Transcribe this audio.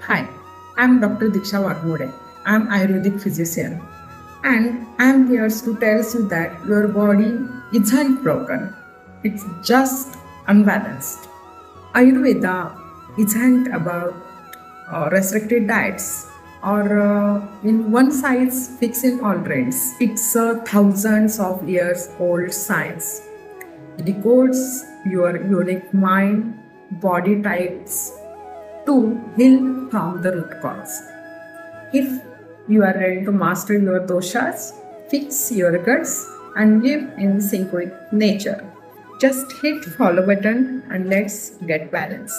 Hi, I'm Dr. Diksha Wagmode. I'm Ayurvedic physician and I'm here to tell you that your body isn't broken. It's just unbalanced. Ayurveda isn't about restricted diets or in one size fits in all trends. It's thousands of years old science. It decodes your unique mind, body types to heal from the root cause. If you are ready to master your doshas, fix your guts, and live in sync with nature, just hit follow button and let's get balance.